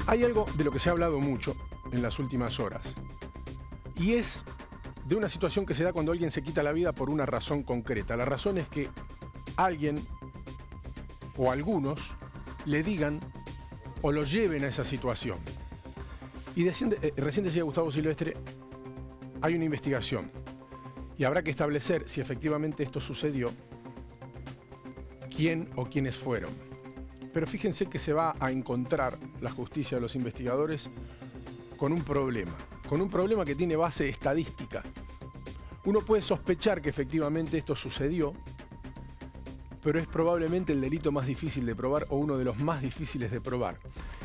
Hay algo de lo que se ha hablado mucho en las últimas horas, y es de una situación que se da cuando alguien se quita la vida por una razón concreta. La razón es que alguien o algunos le digan o lo lleven a esa situación. Y recién decía Gustavo Silvestre, hay una investigación y habrá que establecer si efectivamente esto sucedió, quién o quiénes fueron. Pero fíjense que se va a encontrar la justicia de los investigadores con un problema que tiene base estadística. Uno puede sospechar que efectivamente esto sucedió, pero es probablemente el delito más difícil de probar o uno de los más difíciles de probar.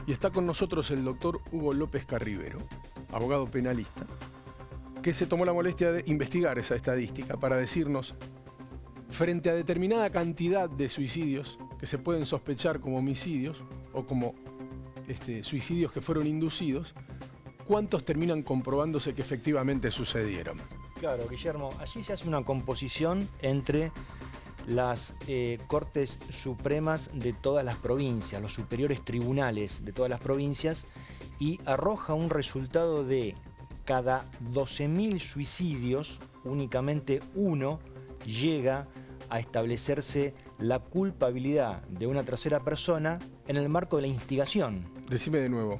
Y está con nosotros el doctor Hugo López Carribero, abogado penalista, que se tomó la molestia de investigar esa estadística para decirnos, frente a determinada cantidad de suicidios que se pueden sospechar como homicidios o como suicidios que fueron inducidos, ¿cuántos terminan comprobándose que efectivamente sucedieron? Claro, Guillermo, allí se hace una composición entre las Cortes Supremas de todas las provincias, los superiores tribunales de todas las provincias, y arroja un resultado de cada 12.000 suicidios, únicamente uno llega a establecerse la culpabilidad de una tercera persona en el marco de la instigación. Decime de nuevo.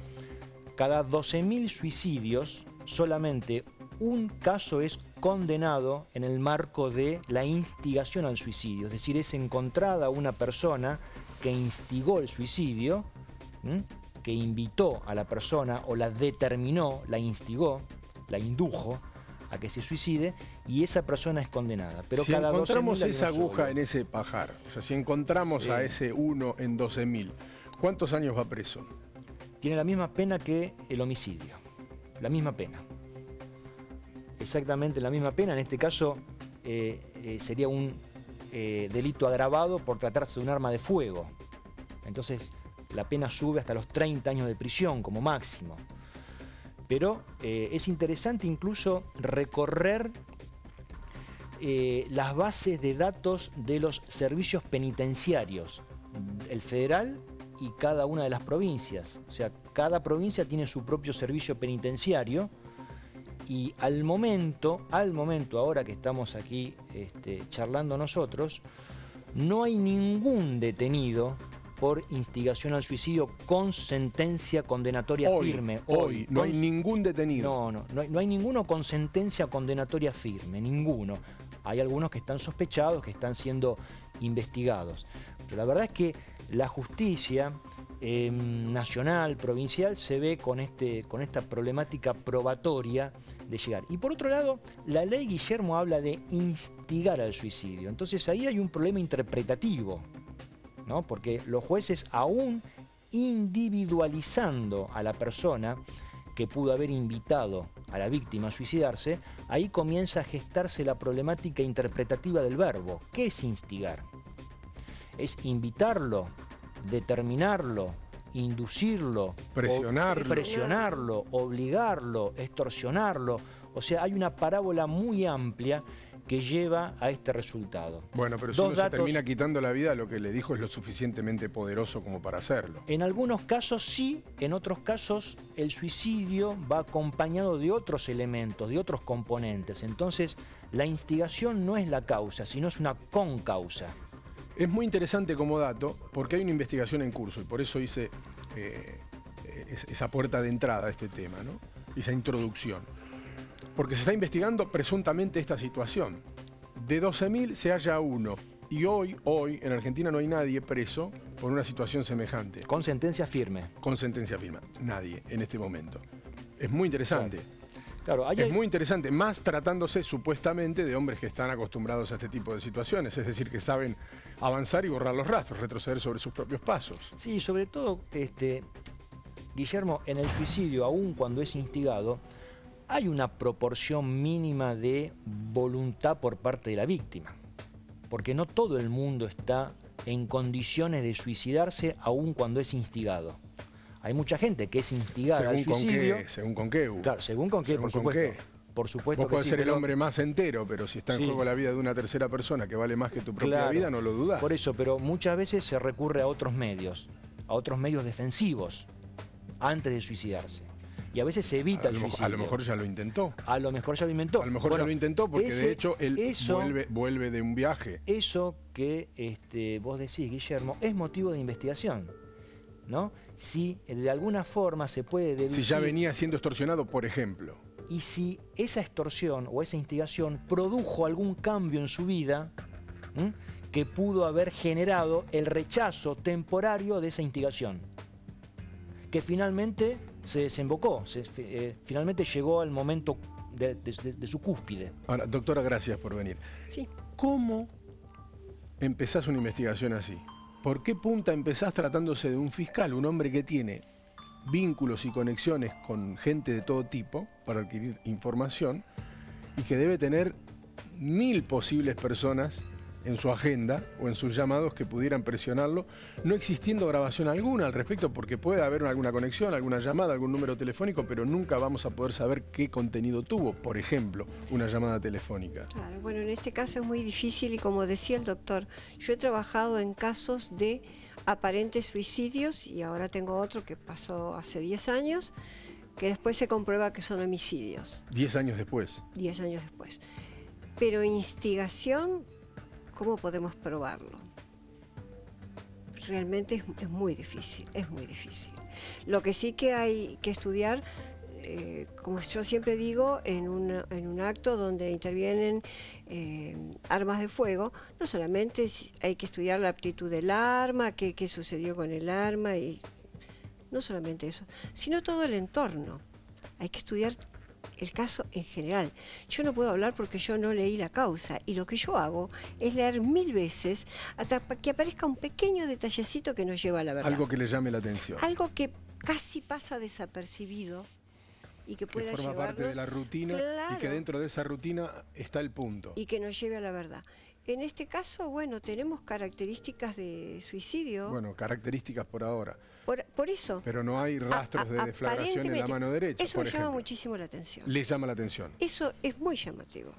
Cada 12.000 suicidios, solamente un caso es condenado en el marco de la instigación al suicidio. Es decir, es encontrada una persona que instigó el suicidio, que invitó a la persona o la determinó, la instigó, la indujo a que se suicide, y esa persona es condenada. Pero si cada encontramos 12.000 esa aguja en ese pajar, o sea, si encontramos a ese uno en 12.000, ¿cuántos años va preso? Tiene la misma pena que el homicidio, la misma pena. Exactamente la misma pena. En este caso sería un delito agravado por tratarse de un arma de fuego. Entonces la pena sube hasta los 30 años de prisión como máximo. Pero es interesante incluso recorrer las bases de datos de los servicios penitenciarios, el federal y cada una de las provincias. O sea, cada provincia tiene su propio servicio penitenciario. Y al momento, ahora que estamos aquí charlando nosotros, no hay ningún detenido por instigación al suicidio con sentencia condenatoria firme. Hoy no hay ningún detenido. No hay ninguno con sentencia condenatoria firme, ninguno. Hay algunos que están sospechados, que están siendo investigados. Pero la verdad es que la justicia nacional, provincial, se ve con esta problemática probatoria de llegar. Y por otro lado, la ley, Guillermo, habla de instigar al suicidio. Entonces ahí hay un problema interpretativo, ¿no? Porque los jueces, aún individualizando a la persona que pudo haber invitado a la víctima a suicidarse, ahí comienza a gestarse la problemática interpretativa del verbo. ¿Qué es instigar? ¿Es invitarlo, determinarlo, inducirlo, presionarlo, obligarlo, extorsionarlo? O sea, hay una parábola muy amplia que lleva a este resultado. Bueno, pero si uno se termina quitando la vida, lo que le dijo es lo suficientemente poderoso como para hacerlo. En algunos casos sí, en otros casos el suicidio va acompañado de otros elementos, de otros componentes. Entonces, la instigación no es la causa, sino es una concausa. Es muy interesante como dato, porque hay una investigación en curso, y por eso hice esa puerta de entrada a este tema, ¿no? Esa introducción. Porque se está investigando presuntamente esta situación. De 12.000 se halla uno, y hoy en Argentina no hay nadie preso por una situación semejante. Con sentencia firme. Con sentencia firme. Nadie en este momento. Es muy interesante. Claro, es muy interesante, más tratándose supuestamente de hombres que están acostumbrados a este tipo de situaciones, es decir, que saben avanzar y borrar los rastros, retroceder sobre sus propios pasos. Sí, sobre todo, Guillermo, en el suicidio, aun cuando es instigado, hay una proporción mínima de voluntad por parte de la víctima, porque no todo el mundo está en condiciones de suicidarse aun cuando es instigado. Hay mucha gente que es instigada al suicidio. ¿Según con qué, Hugo? Claro, según con qué, por supuesto. Por supuesto. Vos podés ser el hombre más entero, pero si está en juego la vida de una tercera persona que vale más que tu propia vida, no lo dudás. Por eso, pero muchas veces se recurre a otros medios defensivos. antes de suicidarse. Y a veces se evita el suicidio. A lo mejor ya lo intentó. A lo mejor ya lo inventó. A lo mejor ya lo intentó porque de hecho él vuelve de un viaje. Eso que vos decís, Guillermo, es motivo de investigación, ¿no? Si de alguna forma se puede deducir... Si ya venía siendo extorsionado, por ejemplo. Y si esa extorsión o esa instigación produjo algún cambio en su vida, ¿m? que pudo haber generado el rechazo temporario de esa instigación, que finalmente se desembocó, finalmente llegó al momento de su cúspide. Ahora, doctora, gracias por venir. Sí. ¿Cómo empezás una investigación así? ¿Por qué punta empezás tratándose de un fiscal, un hombre que tiene vínculos y conexiones con gente de todo tipo para adquirir información y que debe tener 1000 posibles personas en su agenda o en sus llamados que pudieran presionarlo, no existiendo grabación alguna al respecto, porque puede haber alguna conexión, alguna llamada, algún número telefónico, pero nunca vamos a poder saber qué contenido tuvo, por ejemplo, una llamada telefónica? Claro, bueno, en este caso es muy difícil y como decía el doctor, yo he trabajado en casos de aparentes suicidios y ahora tengo otro que pasó hace 10 años, que después se comprueba que son homicidios. 10 años después. 10 años después. Pero instigación, ¿cómo podemos probarlo? Realmente es muy difícil, es muy difícil. Lo que sí que hay que estudiar, como yo siempre digo, en un acto donde intervienen armas de fuego, no solamente hay que estudiar la aptitud del arma, qué sucedió con el arma, y no solamente eso, sino todo el entorno. Hay que estudiar el caso en general. Yo no puedo hablar porque yo no leí la causa y lo que yo hago es leer 1000 veces hasta que aparezca un pequeño detallecito que nos lleva a la verdad. Algo que le llame la atención. Algo que casi pasa desapercibido y que pueda forma parte de la rutina, claro, y que dentro de esa rutina está el punto. Y que nos lleve a la verdad. En este caso, bueno, tenemos características de suicidio. Bueno, características por ahora. Por eso. Pero no hay rastros de deflagración en la mano derecha, eso por me ejemplo. llama muchísimo la atención. Le llama la atención. Eso es muy llamativo.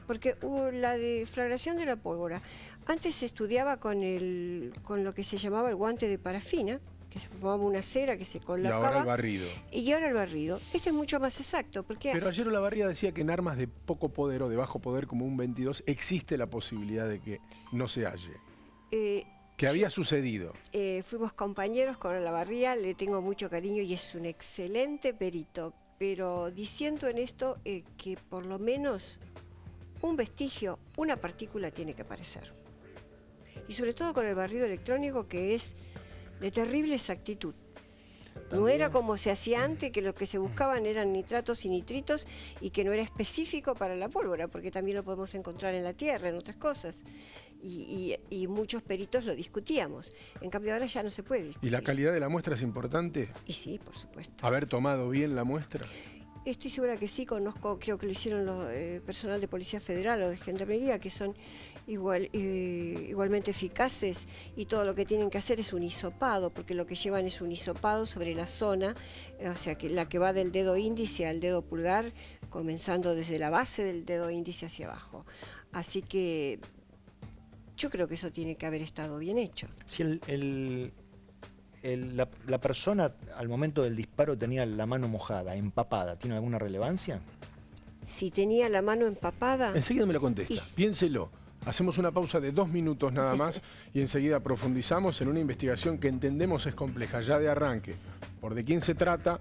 Porque la deflagración de la pólvora, antes se estudiaba con lo que se llamaba el guante de parafina, que se formaba una cera que se colocaba. Y ahora el barrido. Y ahora el barrido. Este es mucho más exacto. Porque pero ayer Olavarría decía que en armas de poco poder o de bajo poder como un 22 existe la posibilidad de que no se halle. Que había sucedido. Fuimos compañeros con Olavarría, le tengo mucho cariño y es un excelente perito. Pero diciendo en esto que por lo menos un vestigio, una partícula tiene que aparecer. Y sobre todo con el barrido electrónico, que es de terrible exactitud. No era como se hacía antes, que lo que se buscaban eran nitratos y nitritos y que no era específico para la pólvora, porque también lo podemos encontrar en la tierra, en otras cosas. Y muchos peritos lo discutíamos. En cambio ahora ya no se puede discutir. ¿Y la calidad de la muestra es importante? Y sí, por supuesto. ¿Haber tomado bien la muestra? Estoy segura que sí, conozco, creo que lo hicieron los personal de Policía Federal o de Gendarmería, que son igualmente eficaces, y todo lo que tienen que hacer es un hisopado, porque lo que llevan es un hisopado sobre la zona, o sea, que la que va del dedo índice al dedo pulgar, comenzando desde la base del dedo índice hacia abajo. Así que yo creo que eso tiene que haber estado bien hecho. Si la persona al momento del disparo tenía la mano mojada, empapada, ¿tiene alguna relevancia? Si tenía la mano empapada... Enseguida me lo contesta, piénselo. Hacemos una pausa de 2 minutos nada más y enseguida profundizamos en una investigación que entendemos es compleja ya de arranque, por de quién se trata,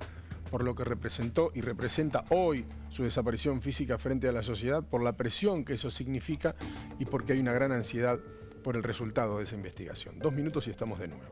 por lo que representó y representa hoy su desaparición física frente a la sociedad, por la presión que eso significa y porque hay una gran ansiedad por el resultado de esa investigación. 2 minutos y estamos de nuevo.